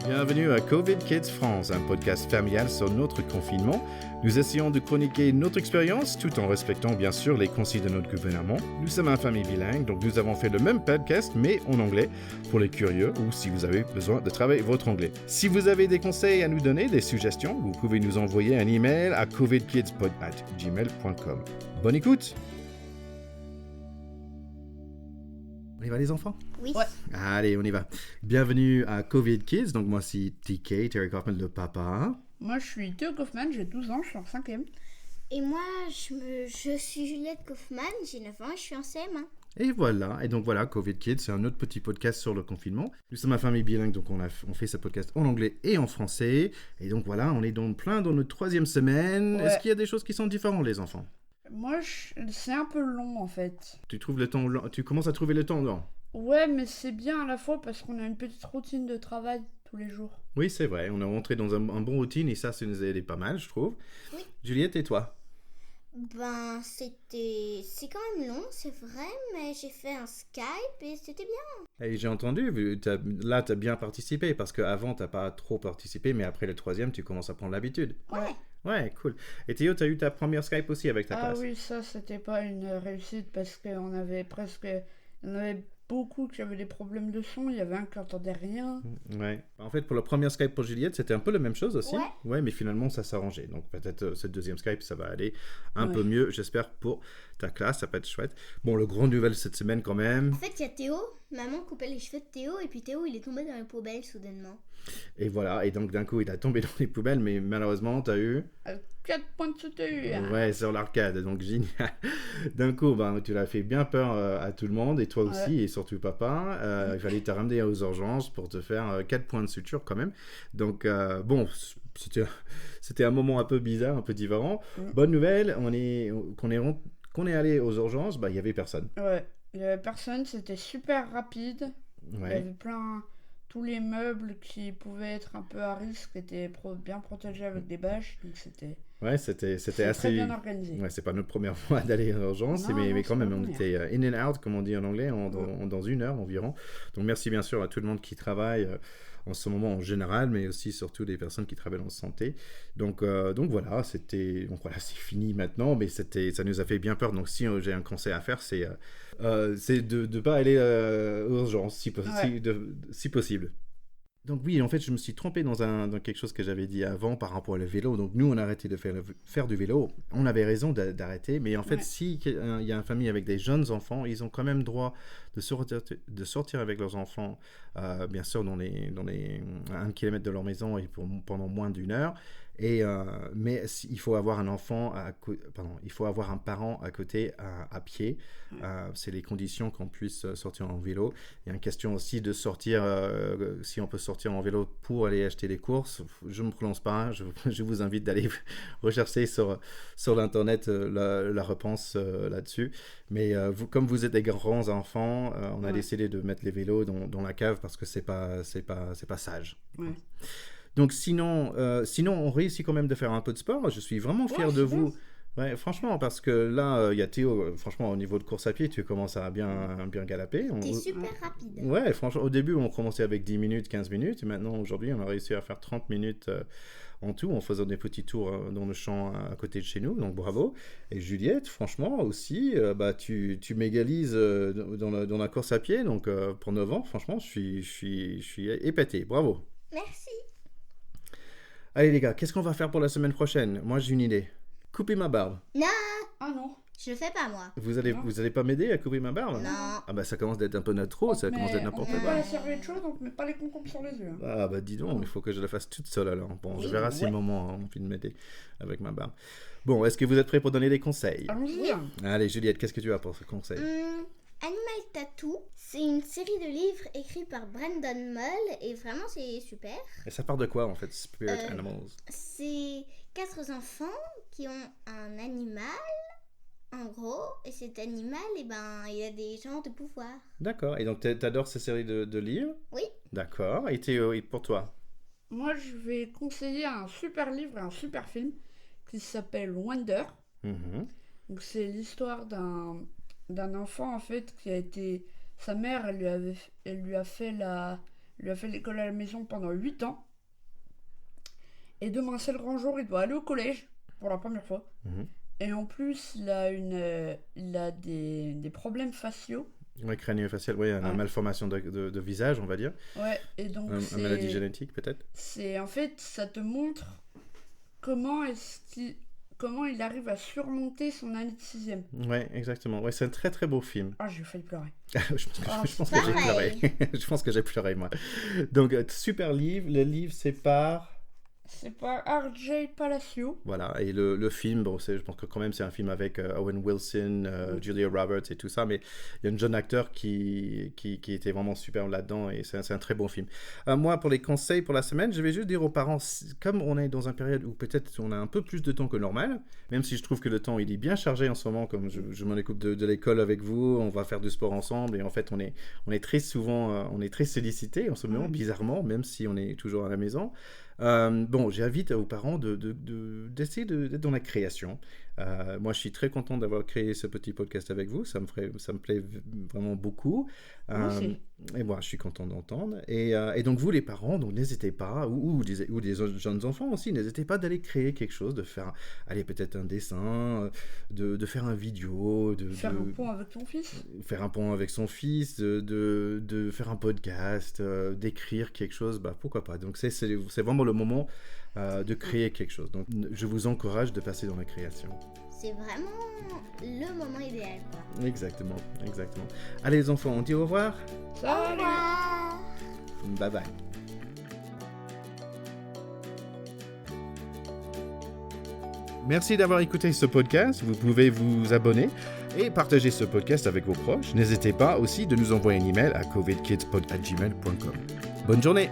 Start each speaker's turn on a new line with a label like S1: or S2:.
S1: Bienvenue à COVID Kids France, un podcast familial sur notre confinement. Nous essayons de chroniquer notre expérience tout en respectant bien sûr les consignes de notre gouvernement. Nous sommes une famille bilingue, donc nous avons fait le même podcast mais en anglais pour les curieux ou si vous avez besoin de travailler votre anglais. Si vous avez des conseils à nous donner, des suggestions, vous pouvez nous envoyer un email à covidkidspod@gmail.com. Bonne écoute! On y va les enfants?
S2: Oui.
S3: Ouais.
S1: Allez, on y va. Bienvenue à COVID Kids. Donc moi c'est TK, Terry Kaufman, le papa.
S3: Moi, je suis Théo Kaufman, j'ai 12 ans, je suis en 5e.
S2: Et moi, je suis Juliette Kaufman, j'ai 9 ans et je suis en CM1.
S1: Et voilà. Et donc voilà, COVID Kids, c'est un autre petit podcast sur le confinement. Nous sommes une famille bilingue, donc on fait ce podcast en anglais et en français. Et donc voilà, on est dans notre 3e semaine.
S3: Ouais.
S1: Est-ce qu'il y a des choses qui sont différentes, les enfants?
S3: Moi, c'est un peu long en fait.
S1: Tu commences à trouver le temps long?
S3: Ouais, mais c'est bien à la fois parce qu'on a une petite routine de travail tous les jours.
S1: Oui, c'est vrai. On est rentré dans un bon routine et ça nous a aidé pas mal, je trouve.
S2: Oui.
S1: Juliette, et toi?
S2: C'est quand même long, c'est vrai, mais j'ai fait un Skype et c'était bien.
S1: Et j'ai entendu, tu as bien participé parce qu'avant, tu n'as pas trop participé, mais après le 3e, tu commences à prendre l'habitude.
S2: Ouais.
S1: Ouais, cool. Et Théo, tu as eu ta première Skype aussi avec ta classe?
S3: Ah oui, ça, c'était pas une réussite parce qu'on avait il y en avait beaucoup qui avaient des problèmes de son, il y avait un qui n'entendait rien.
S1: Ouais. En fait, pour la première Skype pour Juliette, c'était un peu la même chose aussi.
S2: Ouais.
S1: Ouais, mais finalement, ça s'est arrangé. Donc peut-être cette deuxième Skype, ça va aller un
S3: Ouais.
S1: peu mieux, j'espère, pour ta classe. Ça peut être chouette. Bon, le grand nouvelle cette semaine quand même.
S2: En fait, il y a Théo, maman coupait les cheveux de Théo et puis Théo, il est tombé dans les poubelles soudainement.
S1: Et voilà. Et donc d'un coup, il a tombé dans les poubelles, mais malheureusement, tu as eu...
S3: 4 points de suture.
S1: Ouais, sur l'arcade, donc génial. D'un coup, tu l'as fait bien peur à tout le monde, et toi aussi,
S3: Ouais.
S1: et surtout papa. Il fallait te ramener aux urgences pour te faire 4 points de suture quand même. Donc, bon, c'était un moment un peu bizarre, un peu différent. Bonne nouvelle, qu'on est allé aux urgences, il y avait personne.
S3: Ouais, il y avait personne, c'était super rapide. Il y
S1: Ouais.
S3: avait tous les meubles qui pouvaient être un peu à risque étaient bien protégés avec des bâches, donc c'était
S1: Ouais, c'était
S3: très
S1: assez...
S3: bien organisé.
S1: Ouais, c'est pas notre première fois d'aller aux urgences,
S3: Non,
S1: mais
S3: non,
S1: quand
S3: c'est
S1: même,
S3: pas
S1: on
S3: la
S1: était in and out, comme on dit en anglais, dans 1 heure environ. Donc merci bien sûr à tout le monde qui travaille en ce moment en général, mais aussi surtout des personnes qui travaillent en santé. Donc voilà, c'est fini maintenant, mais ça nous a fait bien peur. Donc si j'ai un conseil à faire, c'est de ne pas aller aux urgences si possible. Donc oui, en fait, je me suis trompé dans quelque chose que j'avais dit avant par rapport au vélo. Donc nous, on a arrêté de faire du vélo. On avait raison d'arrêter, mais en fait,
S3: Ouais.
S1: si il y a une famille avec des jeunes enfants, ils ont quand même droit de sortir avec leurs enfants, bien sûr, dans les 1 kilomètre de leur maison et pendant moins d'1 heure. Mais il faut avoir un il faut avoir un parent à côté à pied. C'est les conditions qu'on puisse sortir en vélo. Il y a une question aussi de sortir, si on peut sortir en vélo pour aller acheter des courses. Je ne me prononce pas, je vous invite d'aller rechercher sur l'internet la réponse là-dessus. Mais comme vous êtes des grands enfants, on a
S3: Ouais.
S1: décidé de mettre les vélos dans la cave parce que c'est pas sage.
S3: Ouais.
S1: Donc sinon, on réussit quand même de faire un peu de sport. Je suis vraiment fier de
S3: super.
S1: vous. Ouais, franchement, parce que là, il y a Théo, franchement, au niveau de course à pied, tu commences à bien galoper.
S2: T'es super rapide.
S1: Ouais, franchement, au début, on commençait avec 10 minutes, 15 minutes. Et maintenant, aujourd'hui, on a réussi à faire 30 minutes en tout, en faisant des petits tours dans le champ à côté de chez nous. Donc, bravo. Et Juliette, franchement, aussi, tu m'égalises dans la course à pied. Donc, pour 9 ans, franchement, je suis épaté. Bravo.
S2: Merci.
S1: Allez, les gars, qu'est-ce qu'on va faire pour la semaine prochaine? Moi, j'ai une idée. Couper ma barbe.
S2: Non,
S3: Ah non.
S2: je le fais pas moi.
S1: Vous allez pas m'aider à couper ma barbe?
S2: Non.
S1: Ah ça commence d'être un peu notre trop, ça commence d'être
S3: On
S1: n'importe
S3: met
S1: quoi.
S3: pas la serviette chaude, on met pas les concombres sur les yeux.
S1: Ah dis donc, il faut que je la fasse toute seule alors. Bon, je verrai si
S3: Ouais.
S1: maman a envie de m'aider avec ma barbe. Bon, est-ce que vous êtes prêts pour donner des conseils?
S3: Allons-y.
S1: Allez, Juliette, qu'est-ce que tu as pour ce conseil?
S2: Animal Tattoo, c'est une série de livres écrits par Brandon Mull et vraiment c'est super.
S1: Et ça part de quoi en fait, Spirit Animals?
S2: C'est 4 enfants qui ont un animal, en gros, et cet animal, il a des genres de pouvoir.
S1: D'accord, et donc t'adores ces séries de livres?
S2: Oui.
S1: D'accord, et Théo, et pour toi?
S3: Moi, je vais conseiller un super livre et un super film qui s'appelle Wonder.
S1: Mhm.
S3: Donc, c'est l'histoire d'un enfant en fait qui a été. Sa mère, elle lui a fait la lui a fait l'école à la maison pendant 8 ans. Et demain, c'est le grand jour, il doit aller au collège pour la première fois.
S1: Mhm.
S3: Et en plus, il a des problèmes faciaux.
S1: Ouais, crânio-facial, ouais, une
S3: Ouais.
S1: malformation de visage, on va dire.
S3: Ouais, et donc
S1: Une maladie génétique, peut-être.
S3: c'est en fait, ça te montre comment il arrive à surmonter son année de 6e.
S1: Ouais, exactement. Ouais, c'est un très très beau film.
S3: Ah, j'ai failli pleurer.
S1: Je pense que j'ai
S2: pareil.
S1: pleuré. Je pense que j'ai pleuré, moi. Donc, super livre. Le livre, c'est par...
S3: C'est pas R.J. Palacio.
S1: Voilà, et le film, bon, je pense que quand même c'est un film avec Owen Wilson, Julia Roberts et tout ça, mais il y a un jeune acteur qui était vraiment super là-dedans et c'est un très bon film. Moi, pour les conseils pour la semaine, je vais juste dire aux parents, comme on est dans une période où peut-être on a un peu plus de temps que normal, même si je trouve que le temps il est bien chargé en ce moment, comme je m'en occupe de l'école avec vous, on va faire du sport ensemble et en fait on est très souvent, on est très sollicité en ce moment, bizarrement, même si on est toujours à la maison. Bon, j'invite aux parents d'essayer d'être dans la création. Moi, je suis très content d'avoir créé ce petit podcast avec vous. Ça me plaît vraiment beaucoup.
S3: Moi aussi.
S1: Et moi, je suis content d'entendre. Et donc, vous, les parents, donc n'hésitez pas, ou des jeunes enfants aussi, n'hésitez pas d'aller créer quelque chose, de faire, allez, peut-être un dessin, de faire un vidéo,
S3: Faire un pont avec ton fils.
S1: faire un pont avec son fils, de faire un podcast, d'écrire quelque chose, bah pourquoi pas. Donc c'est vraiment le moment de créer quelque chose. Donc je vous encourage de passer dans la création.
S2: C'est vraiment le moment idéal, quoi.
S1: Exactement, exactement. Allez les enfants, on dit au revoir.
S2: Au
S3: Salut.
S2: revoir.
S1: Bye bye. Merci d'avoir écouté ce podcast. Vous pouvez vous abonner et partager ce podcast avec vos proches. N'hésitez pas aussi de nous envoyer un email à covidkidspod@gmail.com. Bonne journée!